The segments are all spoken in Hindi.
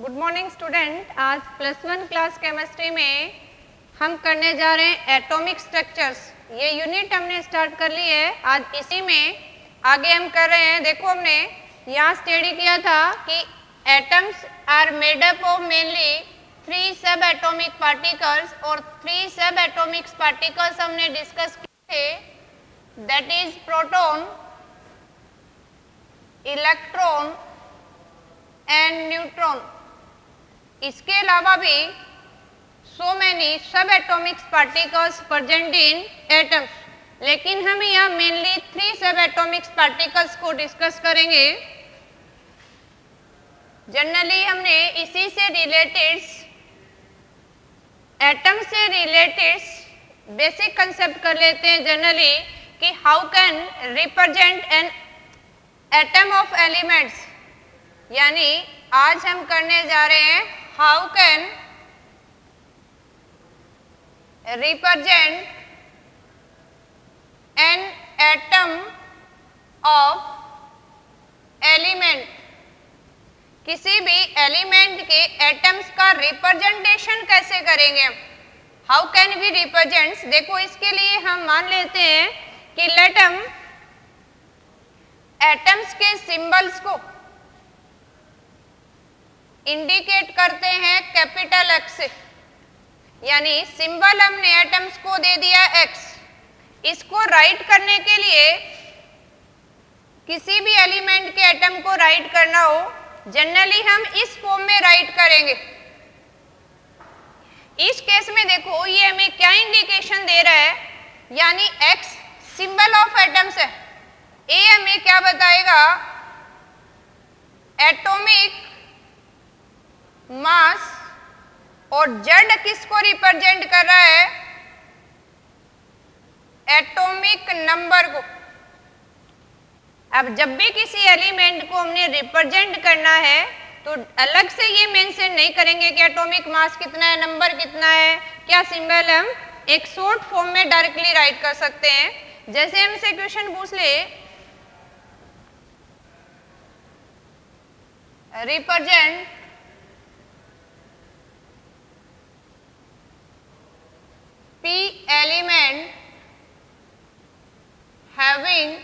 Good morning student. आज +1 क्लास केमिस्ट्री में हम करने जा रहे हैं एटॉमिक स्ट्रक्चर्स। ये यूनिट हमने स्टार्ट कर ली है, आज इसी में आगे हम कर रहे हैं। देखो हमने यहाँ स्टडी किया था कि atoms are made up of mainly 3 sub atomic particles, और 3 सब एटॉमिक पार्टिकल्स हमने डिस्कस किए थे, that is proton, electron and neutron. इसके अलावा भी सो मैनी सब atomic particles present in atoms, लेकिन हम यहाँ मेनली 3 सब एटॉमिक पार्टिकल्स को डिस्कस करेंगे। जनरली हमने इसी से रिलेटेड एटम से रिलेटेड बेसिक कंसेप्ट कर लेते हैं जनरली कि how can represent an atom of elements. यानी आज हम करने जा रहे हैं how can represent an atom of element. किसी भी एलिमेंट के एटम्स का रिप्रेजेंटेशन कैसे करेंगे, हाउ कैन वी रिप्रेजेंट। देखो इसके लिए हम मान लेते हैं कि लेट हम एटम्स के सिंबल्स को इंडिकेट करते हैं कैपिटल एक्स से। यानी सिंबल हमने एटम्स को दे दिया एक्स। इसको राइट करने के लिए किसी भी एलिमेंट के एटम को राइट करना हो, जनरली हम इस फॉर्म में राइट करेंगे। इस केस में देखो ये हमें क्या इंडिकेशन दे रहा है, यानी एक्स सिंबल ऑफ एटम्स है। ए हमें क्या बताएगा, एटॉमिक मास, और जेड किसको रिप्रेजेंट कर रहा है, एटॉमिक नंबर को। अब जब भी किसी एलिमेंट को हमने रिप्रेजेंट करना है तो अलग से ये मेंशन नहीं करेंगे कि एटॉमिक मास कितना है, नंबर कितना है, क्या सिंबल। हम एक शॉर्ट फॉर्म में डायरेक्टली राइट कर सकते हैं। जैसे हमसे क्वेश्चन पूछ ले, represent P element having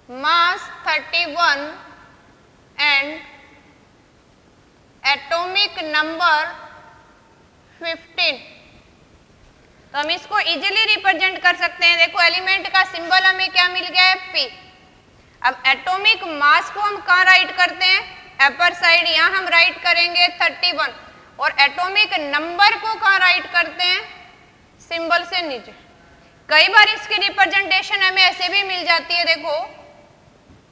mass 31 and atomic number 15। तो हम इसको इजीली रिप्रेजेंट कर सकते हैं। देखो एलिमेंट का सिंबल हमें क्या मिल गया है, P। अब एटॉमिक मास को हम कहाँ राइट करते हैं, अपर साइड, यहाँ हम राइट करेंगे 31, और एटॉमिक नंबर को कहाँ राइट करते हैं, सिंबल से नीचे। कई बार इसकी रिप्रेजेंटेशन हमें ऐसे भी मिल जाती है। देखो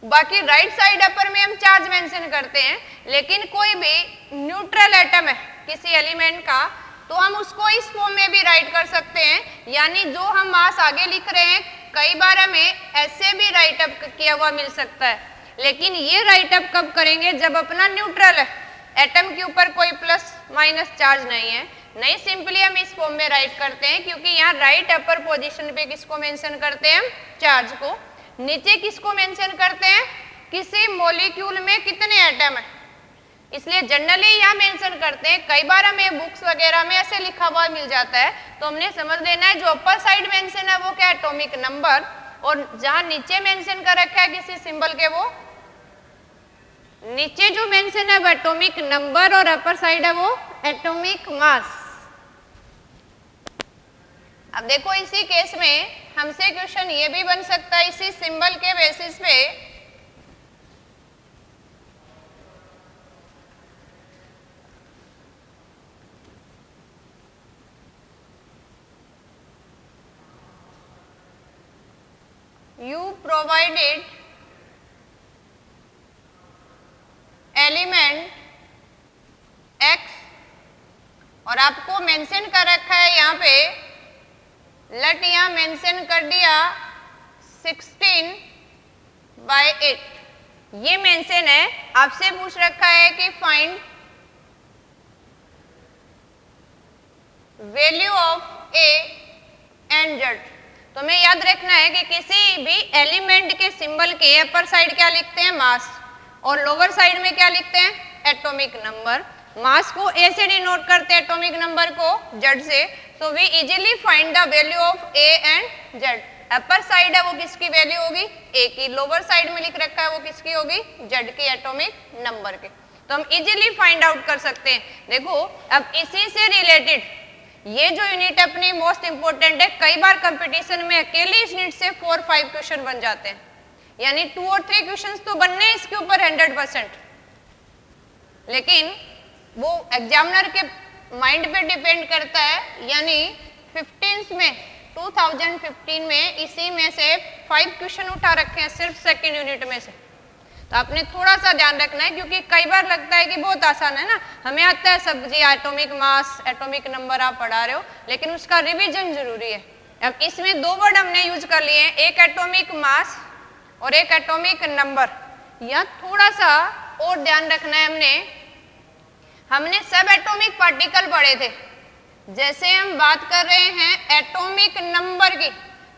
बाकी राइट साइड अपर में हम चार्ज मेंशन करते हैं, लेकिन कोई भी न्यूट्रल एटम है किसी एलिमेंट का, तो हम उसको इस फॉर्म में भी राइट कर सकते हैं। यानी जो हम मास आगे लिख रहे हैं, कई बार हमें ऐसे भी राइट अप किया हुआ मिल सकता है, लेकिन ये राइट अप कब करेंगे, जब अपना न्यूट्रल है, एटम के ऊपर कोई प्लस माइनस चार्ज नहीं है। नहीं, सिंपली हम इस फॉर्म में राइट करते हैं, क्योंकि यहाँ राइट अपर पोजीशन पे किसको मेंशन करते हैं, चार्ज को। नीचे किसको मेंशन करते हैं, किसी मॉलिक्यूल में कितने एटम है, इसलिए जनरली यहाँ मेंशन करते हैं। कई बार हमें बुक्स वगैरह में ऐसे लिखा हुआ मिल जाता है, तो हमने समझ लेना है जो अपर साइड मेंशन है वो क्या, एटॉमिक नंबर, और जहाँ नीचे मेंशन कर रखा है किसी सिंबल के, वो नीचे जो मेंशन है वो एटॉमिक नंबर, और अपर साइड है वो एटॉमिक मास। अब देखो इसी केस में हमसे क्वेश्चन ये भी बन सकता है इसी सिंबल के बेसिस पे, you provided एलिमेंट x, और आपको मेंशन कर रखा है यहाँ पे, लेट यहाँ मेंशन कर दिया 16/8। ये मेंशन है, आपसे पूछ रखा है कि find value of a and z। तो हमें याद रखना है कि किसी भी एलिमेंट के सिंबल के अपर साइड क्या लिखते हैं, मास, और लोअर साइड में क्या लिखते हैं, एटॉमिक नंबर। मास को ए से डिनोट करते हैं, एटॉमिक नंबर को जेड से। So we easily find the value of A and Z. Upper side है वो किसकी वैल्यू होगी, ए की। लोअर साइड में लिख रखा है वो किसकी होगी, जेड की, एटॉमिक नंबर के। तो हम इजीली फाइंड आउट कर सकते हैं। देखो अब इसी से रिलेटेड ये जो यूनिट अपनी मोस्ट इंपोर्टेंट है, कई बार कंपटीशन में अकेले इस यूनिट से 4-5 क्वेश्चन बन जाते हैं, यानी 2 और 3 क्वेश्चन तो बनने हैं इसके ऊपर 100%, लेकिन वो एग्जामिनर के माइंड पे डिपेंड करता है। यानी 2015 में इसी में से 5 क्वेश्चन उठा रखे हैं सिर्फ सेकेंड यूनिट में से। तो आपने थोड़ा सा ध्यान रखना है, क्योंकि कई बार लगता है कि बहुत आसान है ना, हमें आता है सब जी, एटॉमिक मास, एटॉमिक नंबर आप पढ़ा रहे हो, लेकिन उसका रिवीजन जरूरी है। अब इसमें 2 वर्ड हमने यूज कर लिए हैं, एक एटॉमिक मास और एक एटॉमिक नंबर। यह थोड़ा सा और ध्यान रखना है। हमने सब एटॉमिक पार्टिकल पढ़े थे, जैसे हम बात कर रहे हैं एटॉमिक नंबर की,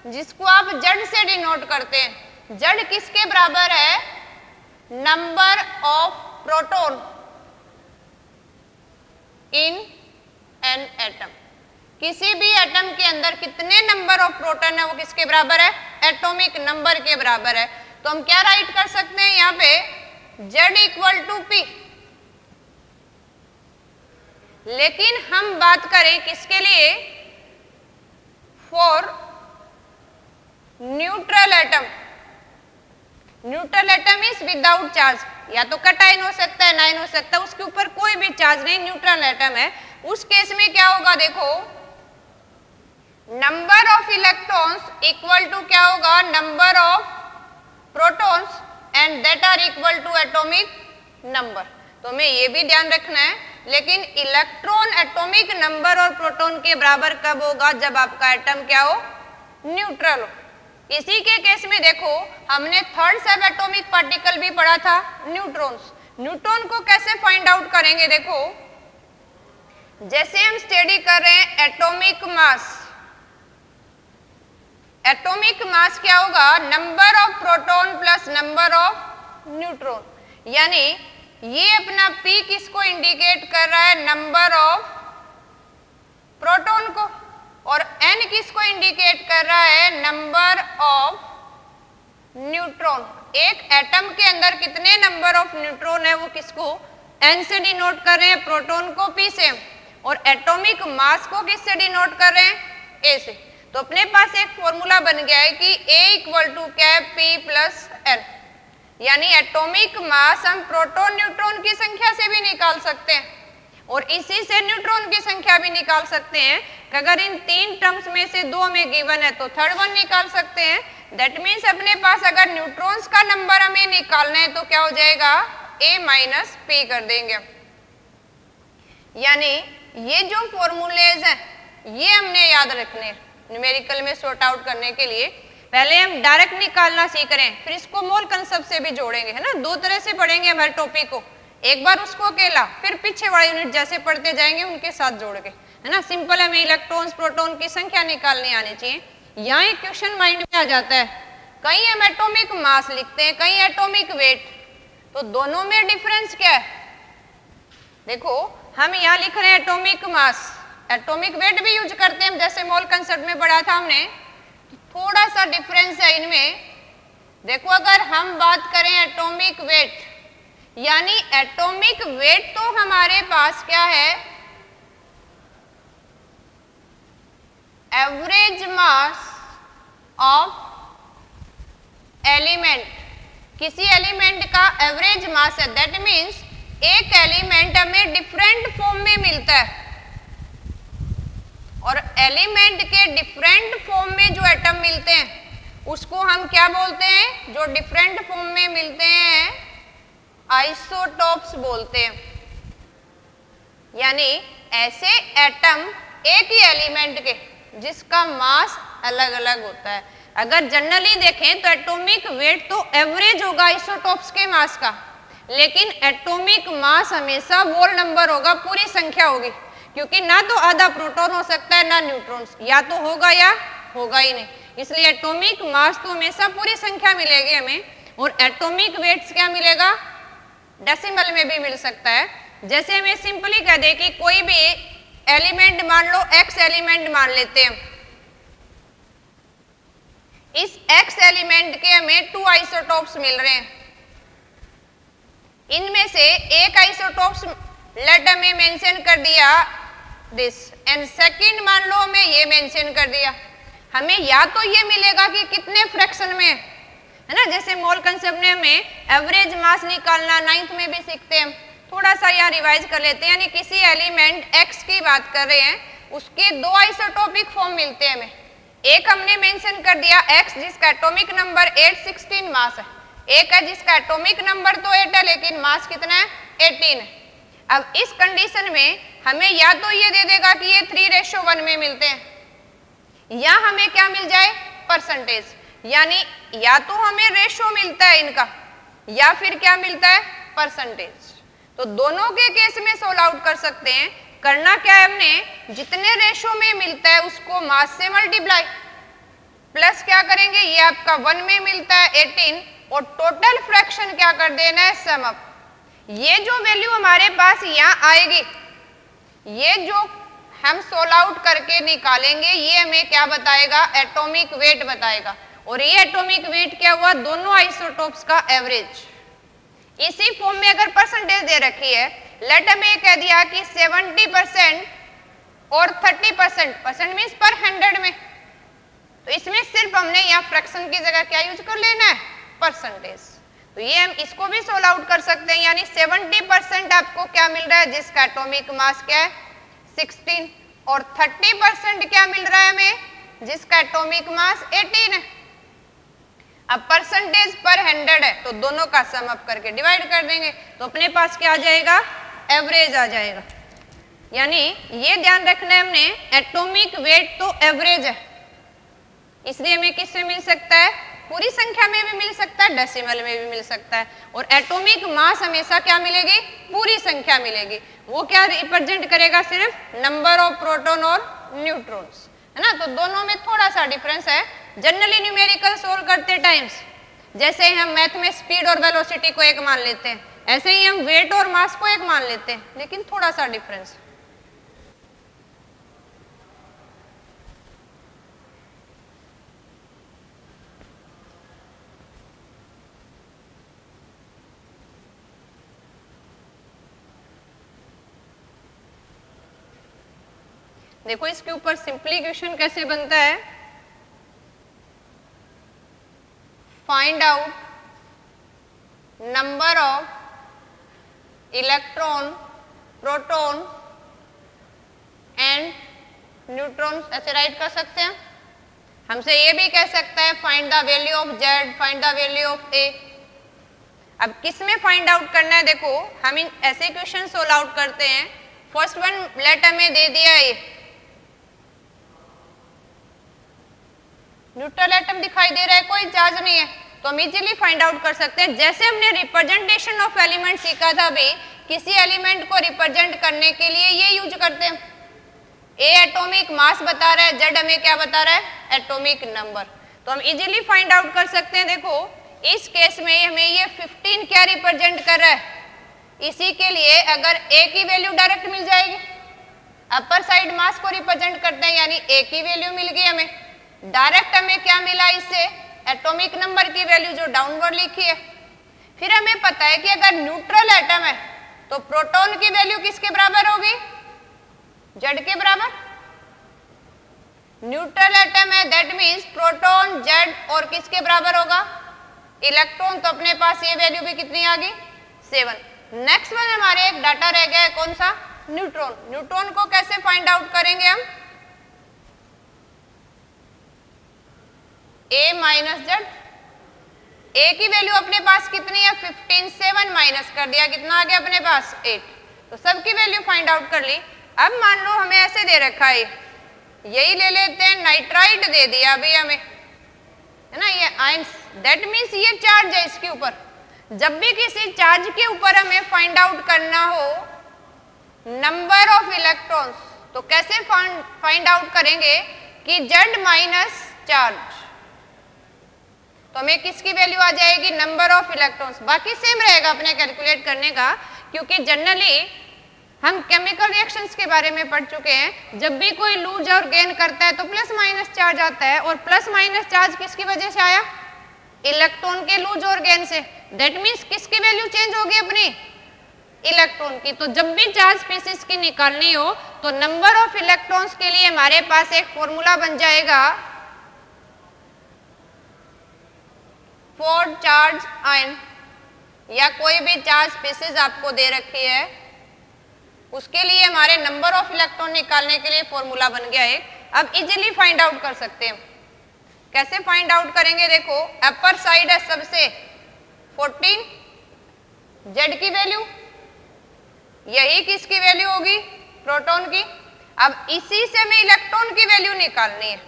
जिसको आप जेड से डिनोट करते हैं। जेड किसके बराबर है, number of proton in an atom. किसी भी एटम के अंदर कितने नंबर ऑफ प्रोटॉन है वो किसके बराबर है, एटॉमिक नंबर के बराबर है। तो हम क्या राइट कर सकते हैं यहाँ पे, Z इक्वल टू P। लेकिन हम बात करें किसके लिए, for neutral atom. Neutral atom is without charge, या तो कटाइन हो सकता है, नाइन हो सकता है, उसके ऊपर कोई भी चार्ज नहीं, न्यूट्रल एटम है। उस केस में क्या होगा, देखो number of electrons equal to क्या होगा, number of protons, and that are equal to atomic number. तो हमें ये भी ध्यान रखना है। लेकिन इलेक्ट्रॉन एटॉमिक नंबर और प्रोटॉन के बराबर कब होगा, जब आपका एटम क्या हो, न्यूट्रल हो। इसी के केस में देखो हमने थर्ड सब एटॉमिक पार्टिकल भी पढ़ा था, न्यूट्रॉन्स। न्यूट्रॉन को कैसे फाइंड आउट करेंगे, देखो जैसे हम स्टडी कर रहे हैं एटॉमिक मास। एटॉमिक मास क्या होगा, number of proton plus number of neutron. यानी ये अपना P किसको इंडिकेट कर रहा है, नंबर ऑफ प्रोटॉन को, और N किसको इंडिकेट कर रहा है, नंबर ऑफ न्यूट्रॉन। एक एटम के अंदर कितने नंबर ऑफ न्यूट्रॉन है वो किसको, N से डिनोट कर रहे हैं, प्रोटॉन को P से, और एटॉमिक मास को किससे डिनोट कर रहे हैं, A से। तो अपने पास एक फॉर्मूला बन गया है कि A इक्वल टू क्या है, P प्लस N। यानी एटॉमिक मास हम प्रोटॉन न्यूट्रॉन की संख्या से भी निकाल सकते हैं, और इसी से न्यूट्रॉन की संख्या भी निकाल सकते हैं। कि अगर इन 3 टर्म्स में से 2 में गिवन है तो थर्ड वन निकाल सकते हैं। दैट मीन्स अपने पास अगर न्यूट्रॉन्स का नंबर हमें निकालना है तो क्या हो जाएगा, A माइनस P कर देंगे। यानी ये जो फॉर्मूलेज हैं ये हमने याद रखने न्यूमेरिकल में सॉर्ट आउट करने के लिए। पहले हम डायरेक्ट निकालना सीख रहे हैं, फिर इसको मोल कंसेप्ट से भी जोड़ेंगे, है ना। 2 तरह से पढ़ेंगे हम हर टॉपिक को, एक बार उसको अकेला, फिर पीछे वाला यूनिट जैसे पढ़ते जाएंगे उनके साथ जोड़ के, है ना। सिंपल हमें इलेक्ट्रॉन्स प्रोटॉन की संख्या निकालनी आनी चाहिए। यहाँ एक क्वेश्चन माइंड में आ जाता है, कहीं हम एटॉमिक मास लिखते हैं, कहीं एटॉमिक वेट, तो दोनों में डिफरेंस क्या है। देखो हम यहाँ लिख रहे हैं एटॉमिक मास, एटॉमिक वेट भी यूज करते हैं, जैसे मोल कंसेप्ट में पढ़ा था हमने। थोड़ा सा डिफरेंस है इनमें। देखो अगर हम बात करें एटॉमिक वेट, यानी एटॉमिक वेट तो हमारे पास क्या है, एवरेज मास ऑफ एलिमेंट। किसी एलिमेंट का एवरेज मास है, दैट मीन्स एक एलिमेंट हमें डिफरेंट फॉर्म में मिलता है, और एलिमेंट के डिफरेंट फॉर्म में जो एटम मिलते हैं उसको हम क्या बोलते हैं, जो डिफरेंट फॉर्म में मिलते हैं आइसोटॉप्स बोलते हैं। यानी ऐसे एटम एक ही एलिमेंट के जिसका मास अलग अलग होता है। अगर जनरली देखें तो एटॉमिक वेट तो एवरेज होगा आइसोटॉप्स के मास का, लेकिन एटॉमिक मास हमेशा होल नंबर होगा, पूरी संख्या होगी, क्योंकि ना तो आधा प्रोटॉन हो सकता है ना न्यूट्रॉन्स, या तो होगा या होगा ही नहीं। इसलिए एटॉमिक मास तो हमेशा पूरी संख्या मिलेगी हमें, और एटॉमिक वेट्स क्या मिलेगा, डेसिमल में भी मिल सकता है। जैसे हमें सिंपली कह दे कि कोई भी एलिमेंट मान लो x एलिमेंट मान लेते हैं, इस x एलिमेंट के हमें 2 आइसोटोप्स मिल रहे हैं, इनमें से एक आइसोटोप्स लेट हमें मेंशन कर दिया दिस एंड सेकंड मान लो हमें ये मेंशन कर दिया। हमें या तो ये मिलेगा कि कितने फ्रैक्शन में है ना, जैसे मोल कंसेप्ट में हमें एवरेज मास निकालना 9th में भी सीखते हैं, थोड़ा सा यहाँ रिवाइज कर लेते हैं। यानी किसी एलिमेंट x की बात कर रहे हैं, उसके 2 आइसोटोपिक फॉर्म मिलते हैं हमें। एक हमने मेंशन कर दिया x जिसका एटॉमिक नंबर 816 मास है, एक है जिसका एटॉमिक नंबर तो 8 है लेकिन मास कितना है 18 है। अब इस कंडीशन में हमें या तो ये दे देगा कि ये 3:1 में मिलते हैं, या हमें क्या मिल जाए परसेंटेज, यानी या तो हमें रेशो मिलता है इनका या फिर क्या मिलता है परसेंटेज। तो दोनों के केस में सोल्व आउट कर सकते हैं। करना क्या है, हमने जितने रेशो में मिलता है उसको मास से मल्टीप्लाई, प्लस क्या करेंगे, ये आपका 1 में मिलता है 18 और टोटल फ्रैक्शन क्या कर देना है सम अप। ये जो वैल्यू हमारे पास यहाँ आएगी, ये जो हम सोल्व आउट करके निकालेंगे, ये हमें क्या बताएगा, एटॉमिक वेट बताएगा। और ये एटॉमिक वेट क्या हुआ, दोनों आइसोटोप्स का एवरेज। इसी फॉर्म में अगर परसेंटेज दे रखी है, लेट हमें कह दिया कि 70% और 30%, परसेंट मीन्स पर 100 में, तो इसमें सिर्फ हमने यहाँ फ्रैक्शन की जगह क्या यूज कर लेना है, परसेंटेज। तो ये हम इसको भी सोल्व आउट कर सकते हैं, यानी 70% आपको क्या मिल रहा है जिसका एटॉमिक मास क्या है 16, और 30% क्या मिल रहा है हमें जिसका एटॉमिक मास 18 है। अब परसेंटेज पर 100 है तो दोनों का सम अप करके डिवाइड कर देंगे, तो अपने पास क्या आ जाएगा, एवरेज आ जाएगा। यानी ये ध्यान रखना है हमने, एटॉमिक वेट तो एवरेज है, इसलिए हमें किससे मिल सकता है, पूरी संख्या में भी मिल सकता है, डेसिमल में भी मिल सकता है। और एटॉमिक मास हमेशा क्या मिलेगी, पूरी संख्या मिलेगी। वो क्या रिप्रेजेंट करेगा, सिर्फ नंबर ऑफ प्रोटॉन और न्यूट्रॉन्स, है ना। तो दोनों में थोड़ा सा डिफरेंस है। जनरली न्यूमेरिकल सोल्व करते टाइम्स जैसे हम मैथ में स्पीड और वेलोसिटी को एक मान लेते हैं, ऐसे ही हम वेट और मास को एक मान लेते हैं, लेकिन थोड़ा सा डिफरेंस। देखो इसके ऊपर सिंपली क्वेश्चन कैसे बनता है, find out number of electron, proton and neutron, ऐसे राइट कर सकते हैं। हमसे ये भी कह सकता है find the value of Z, find the value of A। अब किस में फाइंड आउट करना है, देखो हम इन ऐसे क्वेश्चन सोल्व आउट करते हैं। फर्स्ट वन लेट हमें दे दिया है, न्यूट्रल एटम दिखाई दे रहा है, कोई चार्ज नहीं है, तो हम इजीली फाइंड आउट कर सकते हैं। जैसे हमने रिप्रेजेंटेशन ऑफ एलिमेंट सीखा था अभी, किसी एलिमेंट को रिप्रेजेंट करने के लिए ये यूज करते हैं। ए एटॉमिक मास बता रहा है, जेड हमें क्या बता रहा है, एटॉमिक नंबर, तो हम इजीली फाइंड आउट कर सकते हैं। देखो इस केस में हमें ये 15 क्या रिप्रेजेंट कर रहा है, इसी के लिए अगर ए की वैल्यू डायरेक्ट मिल जाएगी, अपर साइड मास को रिप्रेजेंट करते हैं, यानी ए की वैल्यू मिल गई हमें। डायरेक्ट हमें क्या मिला इससे, एटॉमिक नंबर की वैल्यू जो डाउनवर्ड लिखी है। फिर हमें पता है कि अगर न्यूट्रल एटम है तो प्रोटॉन की वैल्यू किसके बराबर होगी, जेड के बराबर। न्यूट्रल एटम है दैट मींस प्रोटॉन जेड और किसके बराबर होगा, इलेक्ट्रॉन, तो अपने पास ये वैल्यू भी कितनी आ गई 7। नेक्स्ट वन हमारे एक डाटा रह गया है, कौन सा, न्यूट्रॉन। न्यूट्रॉन को कैसे फाइंड आउट करेंगे हम, A माइनस जेड, ए की वैल्यू अपने पास कितनी है 15, 7 माइनस कर दिया, कितना आ गया अपने पास 8, तो सबकी वैल्यू फाइंड आउट कर ली। अब मान लो हमें ऐसे दे रखा है, यही ले लेते हैं, नाइट्राइट दे दिया अभी हमें, है ना, ये आयंस, दैट मीन्स ये चार्ज है इसके ऊपर। जब भी किसी चार्ज के ऊपर हमें फाइंड आउट करना हो नंबर ऑफ इलेक्ट्रॉन्स, तो कैसे फाइंड आउट करेंगे कि जेड माइनस चार्ज, तो तो हमें किसकी वैल्यू आ जाएगी, नंबर ऑफ इलेक्ट्रॉन्स। बाकी सेम रहेगा अपने कैलकुलेट करने का, क्योंकि जनरली हम केमिकल रिएक्शंस के बारे में पढ़ चुके हैं। जब भी कोई लूज और गेन करता है तो प्लस माइनस चार्ज आता है, और प्लस माइनस चार्ज किसकी वजह से आया, इलेक्ट्रॉन के लूज और गेन से। दैट मीन्स किसकी वैल्यू चेंज होगी, अपनी इलेक्ट्रॉन की। तो जब भी चार्ज स्पीशीज की निकालनी हो तो नंबर ऑफ इलेक्ट्रॉन्स के लिए हमारे पास एक फॉर्मूला बन जाएगा फॉर चार्ज आयन, या कोई भी चार्ज स्पीशीज आपको दे रखी है उसके लिए हमारे नंबर ऑफ इलेक्ट्रॉन निकालने के लिए फॉर्मूला बन गया एक। अब इजीली फाइंड आउट कर सकते हैं। कैसे फाइंड आउट करेंगे, देखो अपर साइड है सबसे 14, जेड की वैल्यू, यही किसकी वैल्यू होगी, प्रोटॉन की। अब इसी से हमें इलेक्ट्रॉन की वैल्यू निकालनी है।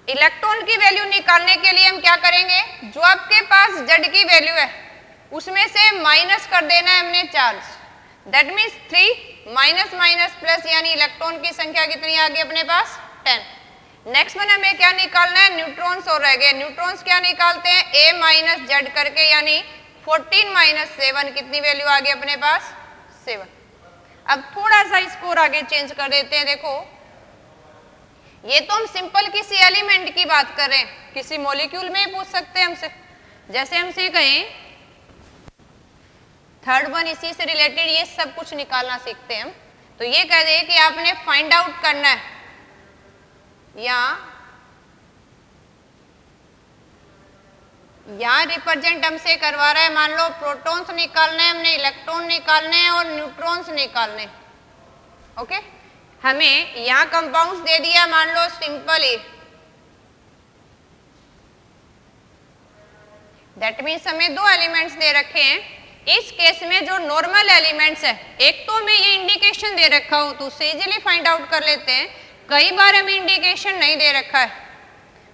इलेक्ट्रॉन की वैल्यू निकालने के लिए हम क्या करेंगे, जो आपके पास जेड की वैल्यू है उसमें से माइनस कर देना है हमने charge. That means 3 minus minus plus, यानी इलेक्ट्रॉन की संख्या कितनी आ गई अपने पास, 10। नेक्स्ट में हमें क्या निकालना है, न्यूट्रॉन्स और रह गए। न्यूट्रॉन्स क्या निकालते हैं, ए माइनस जेड करके, यानी 14 माइनस 7 कितनी वैल्यू आ गई अपने पास, 7। अब थोड़ा सा इसको और आगे चेंज कर देते हैं। देखो ये तो हम सिंपल किसी एलिमेंट की बात कर रहे हैं, किसी मॉलिक्यूल में ही पूछ सकते हैं हमसे। जैसे हमसे कहें थर्ड वन, इसी से रिलेटेड ये सब कुछ निकालना सीखते हैं हम। तो ये कह दे कि आपने फाइंड आउट करना है, यहाँ रिप्रेजेंट हमसे करवा रहा है, मान लो प्रोटॉन्स निकालने हैं हमने, इलेक्ट्रॉन निकालने हैं और न्यूट्रॉन्स निकालने। ओके, हमें यहाँ कंपाउंड्स दे दिया, मान लो सिंपल, दैट मीन्स हमें 2 एलिमेंट्स दे रखे हैं। इस केस में जो नॉर्मल एलिमेंट्स है, एक तो हमें ये इंडिकेशन दे रखा हो तो उससे इजीली फाइंड आउट कर लेते हैं। कई बार हमें इंडिकेशन नहीं दे रखा है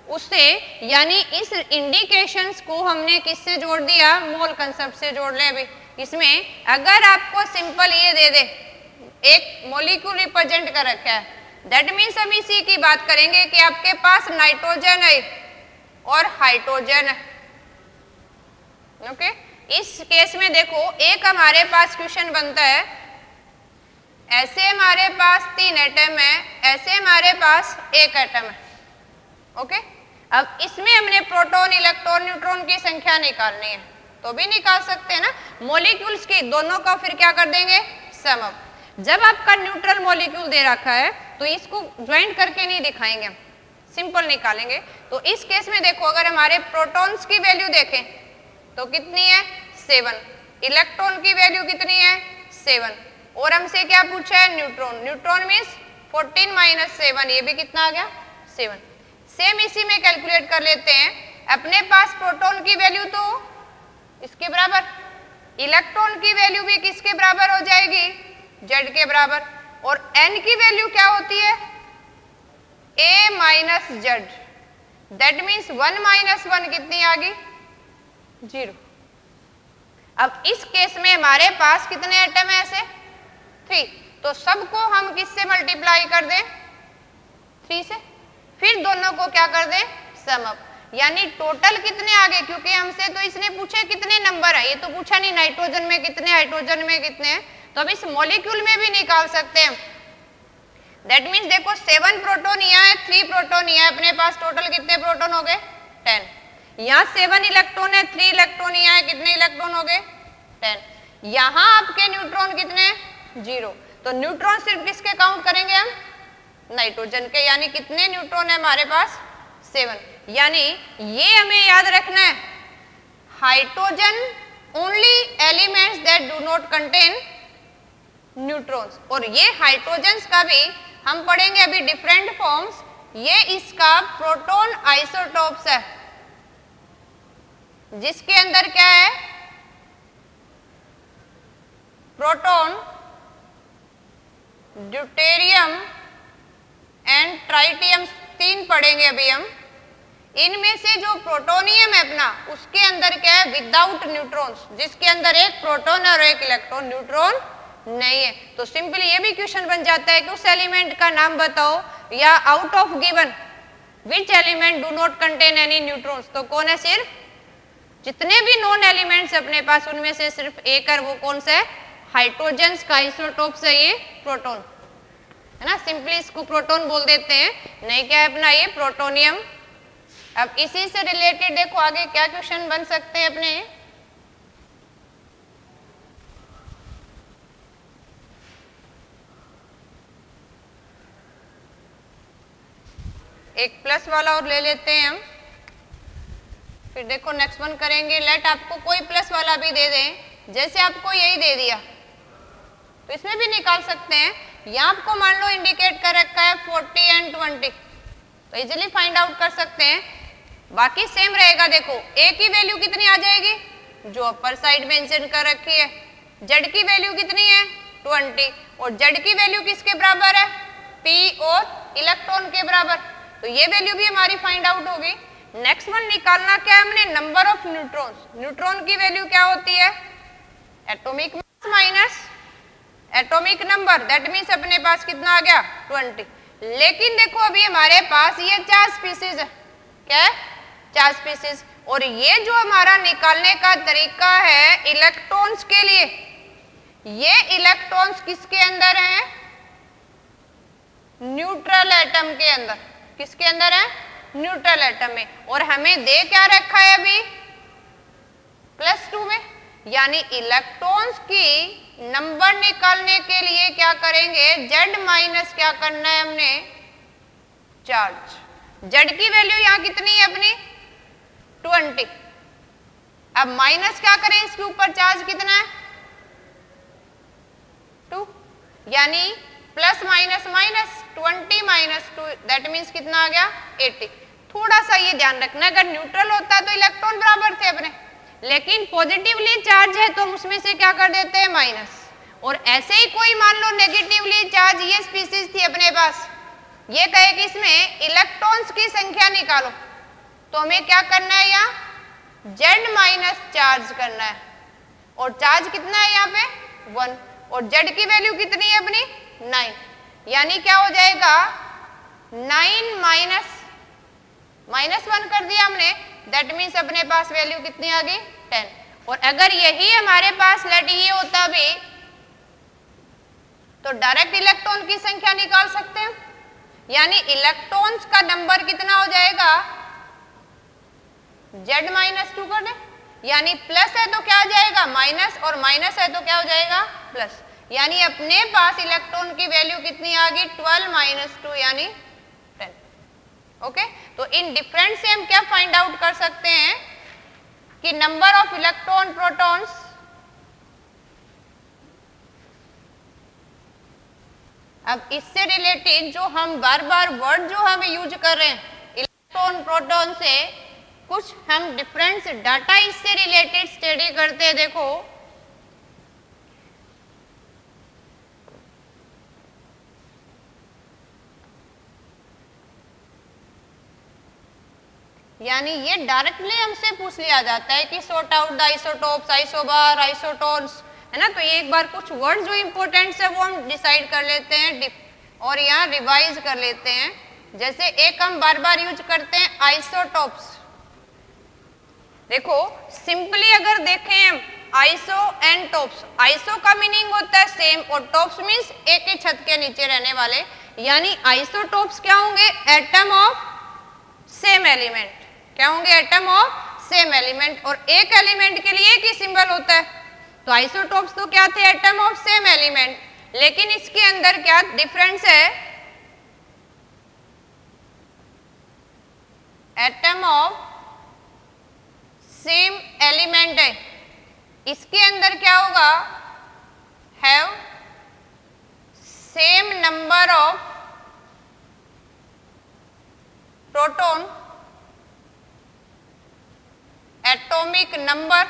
उससे, यानी इस इंडिकेशंस को हमने किससे जोड़ दिया, मोल कंसेप्ट से जोड़ ले। अभी इसमें अगर आपको सिंपल ये दे दे, एक मॉलिक्यूल रिप्रेजेंट कर रखा है, दैट मीन्स हम इसी की बात करेंगे कि आपके पास नाइट्रोजन है और हाइड्रोजन है। ओके, इस केस में देखो एक हमारे पास क्वेश्चन बनता है, ऐसे हमारे पास 3 एटम है, ऐसे हमारे पास 1 एटम है। ओके, अब इसमें हमने प्रोटॉन, इलेक्ट्रॉन, न्यूट्रॉन की संख्या निकालनी है, तो भी निकाल सकते हैं ना। मॉलिक्यूल्स की दोनों का फिर क्या कर देंगे, सम अप। जब आपका न्यूट्रल मॉलिक्यूल दे रखा है तो इसको ज्वाइंट करके नहीं दिखाएंगे हम, सिंपल निकालेंगे। तो इस केस में देखो अगर हमारे प्रोटॉन्स की वैल्यू देखें तो कितनी है, 7। इलेक्ट्रॉन की वैल्यू कितनी है, 7। और हमसे क्या पूछा है, न्यूट्रॉन। न्यूट्रॉन मीन्स 14 माइनस 7, ये भी कितना आ गया, 7। सेम इसी में कैलकुलेट कर लेते हैं। अपने पास प्रोटॉन की वैल्यू तो इसके बराबर, इलेक्ट्रॉन की वैल्यू भी किसके बराबर हो जाएगी, जेड के बराबर। और एन की वैल्यू क्या होती है, A minus Z. That means 1 minus 1 कितनी आ गई, 0। अब इस केस में हमारे पास कितने एटम है, ऐसे 3। तो सबको हम किससे मल्टीप्लाई कर दें, 3 से। फिर दोनों को क्या कर दें, सम अप। यानी टोटल कितने आ गए, क्योंकि हमसे तो इसने पूछे कितने नंबर है, ये तो पूछा नहीं नाइट्रोजन में कितने, हाइड्रोजन में कितने हैं। तो अब इस मॉलिक्यूल में भी निकाल सकते हैं। दैट मीन्स देखो 7 प्रोटॉन यहाँ है, 3 प्रोटॉन यहाँ है, अपने पास टोटल कितने प्रोटॉन हो गए, 10। यहाँ 7 इलेक्ट्रॉन है, 3 इलेक्ट्रॉन यहाँ है, कितने इलेक्ट्रॉन हो गए, 10। यहाँ आपके न्यूट्रॉन कितने हैं, 0। तो न्यूट्रॉन सिर्फ किसके काउंट करेंगे हम, नाइट्रोजन के। यानी कितने न्यूट्रॉन है हमारे पास, 7। यानी ये हमें याद रखना है, hydrogen only elements that do not contain neutrons. और ये हाइड्रोजन का भी हम पढ़ेंगे अभी डिफरेंट फॉर्म्स। ये इसका प्रोटॉन आइसोटोप्स है, जिसके अंदर क्या है, प्रोटॉन, ड्यूटेरियम एंड ट्राइटियम, 3 पढ़ेंगे अभी हम। इनमें से जो प्रोटोनियम है अपना, उसके अंदर क्या है, विदाउट न्यूट्रॉन्स, जिसके अंदर एक प्रोटॉन और एक इलेक्ट्रॉन, न्यूट्रॉन नहीं है। तो सिंपली ये भी क्वेश्चन बन जाता है कि उस एलिमेंट का नाम बताओ, या out of given which element do not contain any neutrons, तो कौन है, सिर्फ जितने भी नॉन एलिमेंट्स अपने पास उनमें से सिर्फ एक है, वो कौन सा है, हाइड्रोजन्स का आइसोटोप्स है ये प्रोटॉन, है ना, सिंपली इसको प्रोटॉन बोल देते हैं, नहीं क्या है अपना ये प्रोटोनियम। अब इसी से रिलेटेड देखो आगे क्या क्वेश्चन बन सकते हैं अपने, एक प्लस वाला और ले लेते हैं हम, फिर देखो नेक्स्ट वन करेंगे। लेट आपको कोई प्लस वाला भी दे दें, जैसे आपको यही दे दिया तो इसमें भी निकाल सकते हैं। यहाँ आपको मान लो इंडिकेट कर रखा है 40 एंड 20, तो इजीली फाइंड आउट कर सकते हैं। बाकी सेम रहेगा, देखो ए की वैल्यू कितनी आ जाएगी, जो अपर साइड मेंशन कर रखी है, जेड की वैल्यू कितनी है 20, और जेड की वैल्यू किसके बराबर है, पी और इलेक्ट्रॉन के बराबर, तो ये वैल्यू भी हमारी फाइंड आउट होगी। नेक्स्ट वन निकालना क्या है हमने, नंबर ऑफ न्यूट्रॉन्स, न्यूट्रॉन की वैल्यू क्या होती है, atomic mass minus atomic number, that means अपने पास कितना आ गया 20। लेकिन देखो अभी हमारे पास ये 4 स्पीसीज है, क्या है 4 स्पीसीज, और ये जो हमारा निकालने का तरीका है इलेक्ट्रॉन्स के लिए, ये इलेक्ट्रॉन्स किसके अंदर है, न्यूट्रल एटम के अंदर, किसके अंदर है, न्यूट्रल एटम में, और हमें दे क्या रखा है अभी +2 में, यानी इलेक्ट्रॉन्स की नंबर निकालने के लिए क्या करेंगे, जेड माइनस क्या करना है हमने चार्ज, जेड की वैल्यू यहाँ कितनी है अपनी 20, अब माइनस क्या करें इसके ऊपर चार्ज कितना है 2, यानी plus minus minus 20 minus 2, that means कितना आ गया 80। थोड़ा सा ये ध्यान रखना, अगर न्यूट्रल होता तो इलेक्ट्रॉन बराबर थे अपने, लेकिन पॉजिटिवली चार्ज है तो हम उसमें से क्या कर देते हैं माइनस, और ऐसे ही कोई मान लो नेगेटिवली चार्ज ये स्पीसीज थी अपने पास, ये कहे कि इसमें इलेक्ट्रॉन्स की संख्या निकालो, तो हमें क्या करना है यहाँ जेड माइनस चार्ज करना है, और चार्ज कितना है यहाँ पे 1, और जेड की वैल्यू कितनी है अपनी 9, यानी क्या हो जाएगा 9 माइनस 1 कर दिया हमने, दैट मीन्स अपने पास वैल्यू कितनी आ गई 10। और अगर यही हमारे पास लेट ये होता भी तो डायरेक्ट इलेक्ट्रॉन की संख्या निकाल सकते हैं, यानी इलेक्ट्रॉन्स का नंबर कितना हो जाएगा जेड माइनस 2 कर दे, यानी प्लस है तो क्या आ जाएगा माइनस, और माइनस है तो क्या हो जाएगा प्लस, यानी अपने पास इलेक्ट्रॉन की वैल्यू कितनी आ गई 12 माइनस 2 यानी 10। ओके, तो इन डिफरेंट से हम क्या फाइंड आउट कर सकते हैं कि नंबर ऑफ इलेक्ट्रॉन प्रोटॉन्स अब इससे रिलेटेड जो हम बार बार वर्ड जो हम यूज कर रहे हैं इलेक्ट्रॉन प्रोटॉन से, कुछ हम डिफरेंस डाटा इससे रिलेटेड स्टडी करते हैं। देखो यानी ये डायरेक्टली हमसे पूछ लिया जाता है कि sort out the isotopes, isobar, isotones, है ना, तो ये एक बार कुछ वर्ड जो इंपॉर्टेंट है वो हम डिसाइड कर लेते हैं और यहाँ रिवाइज कर लेते हैं। जैसे एक हम बार बार यूज करते हैं आइसोटोप्स, देखो सिंपली अगर देखें हम आइसो एंड टॉप्स, आइसो का मीनिंग होता है सेम और टॉप्स मीन्स एक ही छत के नीचे रहने वाले, यानी आइसोटोप्स क्या होंगे एटम ऑफ सेम एलिमेंट, क्या होंगे एटम ऑफ सेम एलिमेंट, और एक एलिमेंट के लिए एक ही सिंबल होता है। तो आइसोटोप्स तो क्या थे एटम ऑफ सेम एलिमेंट, लेकिन इसके अंदर क्या डिफरेंस है, एटम ऑफ सेम एलिमेंट है, इसके अंदर क्या होगा have same number of proton, atomic number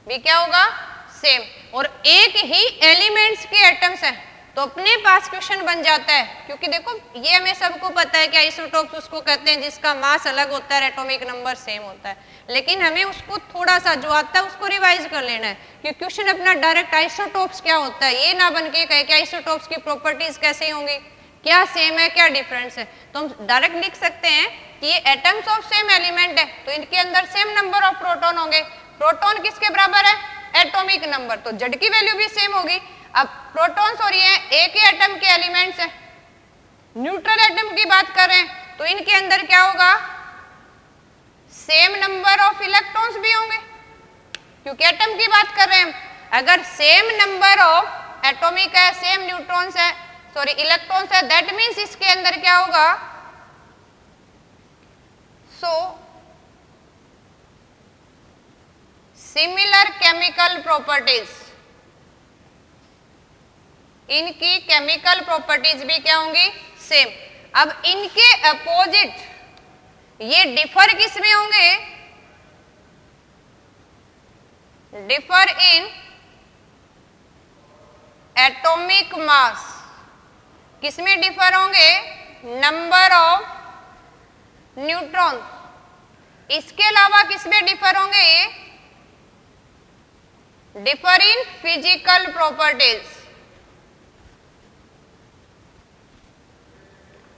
भी क्या होगा सेम, और एक ही एलिमेंट्स के एटम्स हैं, तो अपने पास क्वेश्चन बन जाता है। क्योंकि देखो ये हमें सबको पता है कि आइसोटोप्स उसको कहते हैं जिसका मास अलग होता है, एटॉमिक नंबर सेम होता है, लेकिन हमें उसको थोड़ा सा जो आता है उसको रिवाइज कर लेना है कि क्वेश्चन अपना डायरेक्ट आइसोटोप्स क्या होता है ये ना बन के कहे कि आइसोटोप्स की प्रॉपर्टीज कैसे होंगी, क्या सेम है क्या डिफरेंस है। तो हम डायरेक्ट लिख सकते हैं कि ये एटम्स ऑफ सेम एलिमेंट है तो इनके अंदर सेम नंबर ऑफ प्रोटॉन होंगे। प्रोटॉन किसके बराबर है? एटॉमिक नंबर, तो जेड की वैल्यू भी सेम होगी। अब प्रोटॉन्स और ये एक ही एटम के एलिमेंट्स हैं। न्यूट्रल एटम की बात कर रहे हैं तो इनके अंदर क्या होगा? सेम नंबर ऑफ इलेक्ट्रॉन्स भी होंगे क्योंकि एटम की बात कर रहे हैं हम। अगर सेम नंबर ऑफ एटॉमिक है, सेम न्यूट्रॉन्स है, सॉरी इलेक्ट्रॉन्स है, दैट मीन्स इसके अंदर क्या होगा? सो सिमिलर केमिकल प्रॉपर्टीज, इनकी केमिकल प्रॉपर्टीज भी क्या होंगी? सेम। अब इनके अपोजिट ये डिफर किस में होंगे? Differ in atomic mass. किस में डिफर होंगे? Number of neutron. इसके अलावा किस में डिफर होंगे? ये डिफर इन फिजिकल प्रॉपर्टीज।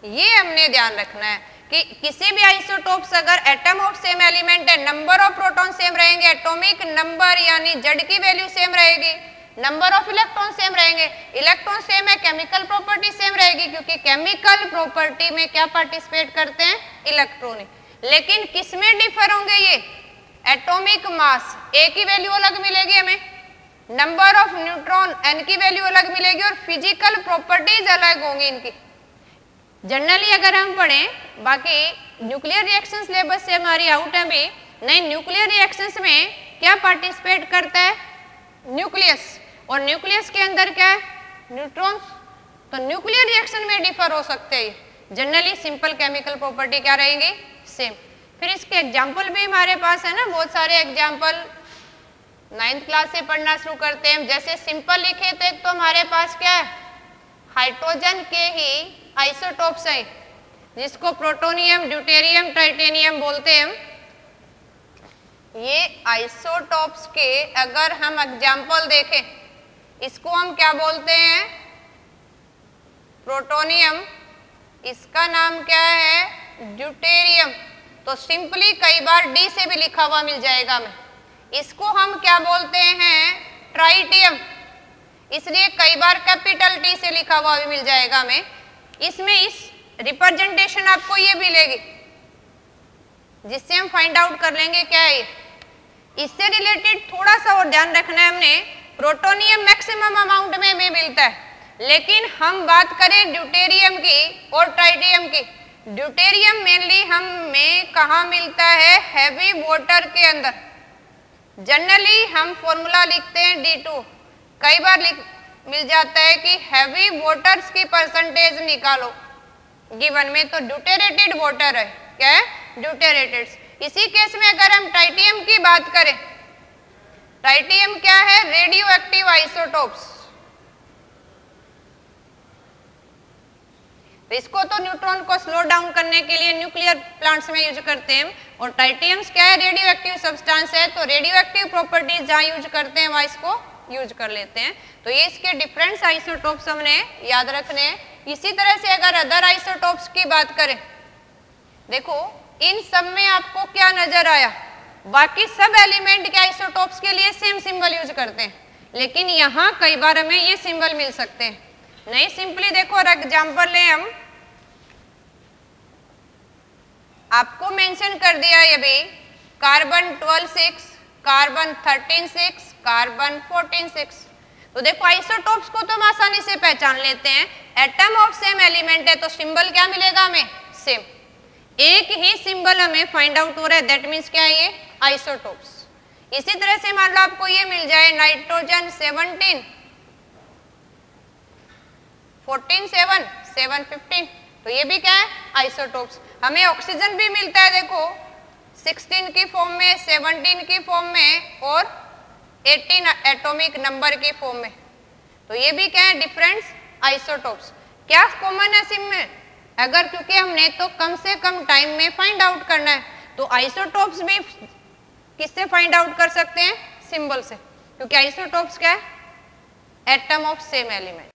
ये हमने ध्यान रखना है कि किसी भी आइसोटोप्स अगर एटम ऑफ सेम एलिमेंट है, नंबर ऑफ प्रोटॉन सेम रहेंगे, एटॉमिक नंबर यानी जेड की वैल्यू सेम रहेगी, नंबर ऑफ इलेक्ट्रॉन सेम रहेंगे, इलेक्ट्रॉन सेम है, केमिकल प्रॉपर्टी सेम रहेगी क्योंकि केमिकल प्रॉपर्टी में क्या पार्टिसिपेट करते हैं? इलेक्ट्रॉन। लेकिन किस में डिफर होंगे? ये एटॉमिक मास, ए की वैल्यू अलग मिलेगी हमें, नंबर ऑफ न्यूट्रॉन एन की वैल्यू अलग मिलेगी और फिजिकल प्रॉपर्टीज अलग होंगी इनकी। जनरली अगर हम पढ़ें, बाकी न्यूक्लियर रिएक्शन सिलेबस से हमारी आउट है भी नहीं, न्यूक्लियर रिएक्शंस में क्या पार्टिसिपेट करता है? न्यूक्लियस, और न्यूक्लियस के अंदर क्या है? न्यूट्रॉन्स। तो न्यूक्लियर रिएक्शन में डिफर हो सकते हैं। जनरली सिंपल केमिकल प्रॉपर्टी क्या रहेंगी? सेम। फिर इसके एग्जाम्पल भी हमारे पास है ना, बहुत सारे एग्जाम्पल 9th क्लास से पढ़ना शुरू करते हैं। जैसे सिंपल लिखे तो एक तो हमारे पास क्या है? हाइड्रोजन के ही आइसोटोप्स हैं जिसको प्रोटोनियम, ड्यूटेरियम, टाइटेनियम बोलते हैं। ये आइसोटोप्स के अगर हम एग्जाम्पल देखें, इसको हम क्या बोलते हैं? प्रोटोनियम। इसका नाम क्या है? ड्यूटेरियम। तो सिंपली कई बार डी से भी लिखा हुआ मिल जाएगा हमें। इसको हम क्या बोलते हैं? ट्राइटियम। इसलिए कई बार कैपिटल टी से लिखा हुआ भी मिल जाएगा हमें। इसमें इस रिप्रेजेंटेशन आपको ये मिलेगी जिससे हम फाइंड आउट कर लेंगे क्या है ये। इससे रिलेटेड थोड़ा सा और ध्यान रखना है हमने, प्रोटोनियम मैक्सिमम अमाउंट में हमें मिलता है, लेकिन हम बात करें ड्यूटेरियम की और ट्राइटियम की। ड्यूटेरियम मेनली हमें कहाँ मिलता है? हैवी वाटर के अंदर। जनरली हम फॉर्मूला लिखते हैं D2, कई बार मिल जाता है कि हैवी वाटर्स की परसेंटेज निकालो गिवन में, तो ड्यूटेरेटेड वाटर है। क्या है? ड्यूटेरेटेड। इसी केस में अगर हम ट्राइटियम की बात करें, ट्राइटियम क्या है? Radio active isotopes. तो इसको तो न्यूट्रॉन को स्लो डाउन करने के लिए न्यूक्लियर प्लांट्स में यूज करते हैं। और टाइटेनियम्स क्या है? रेडियो एक्टिव सब्सटेंस है, तो रेडियो एक्टिव प्रॉपर्टीज जहाँ यूज करते हैं वहाँ इसको यूज कर लेते हैं। तो ये इसके डिफरेंट आइसोटोप्स हमने याद रखने हैं। इसी तरह से अगर अदर आइसोटोप्स की बात करें, देखो इन सब में आपको क्या नजर आया? बाकी सब एलिमेंट के आइसोटोप्स के लिए सेम सिंबल यूज करते हैं, लेकिन यहाँ कई बार हमें ये सिंबल मिल सकते हैं। नहीं, सिंपली देखो और एग्जाम्पल लें हम, आपको मेंशन कर दिया ये भी कार्बन 12 6, कार्बन 13 6, कार्बन 14 6। तो देखो आइसोटोप्स को तो हम आसानी से पहचान लेते हैं। एटम ऑफ सेम एलिमेंट है तो सिंबल क्या मिलेगा हमें? सेम। एक ही सिंबल हमें फाइंड आउट हो रहा है, दैट मीन्स क्या है? ये आइसोटोप्स। इसी तरह से मान लो आपको ये मिल जाए नाइट्रोजन 17 14 7 7 15, तो ये भी क्या है? आइसोटोप्स। हमें ऑक्सीजन भी मिलता है देखो 16 की फॉर्म में, 17 की फॉर्म में और 18 एटॉमिक नंबर की फॉर्म में। तो ये भी क्या है? Different isotopes. क्या कॉमन है सिम में? अगर क्योंकि हमने तो कम से कम टाइम में फाइंड आउट करना है, तो आइसोटोप्स भी किससे फाइंड आउट कर सकते हैं? सिंबल से, क्योंकि आइसोटोप्स क्या है? Atom of same element.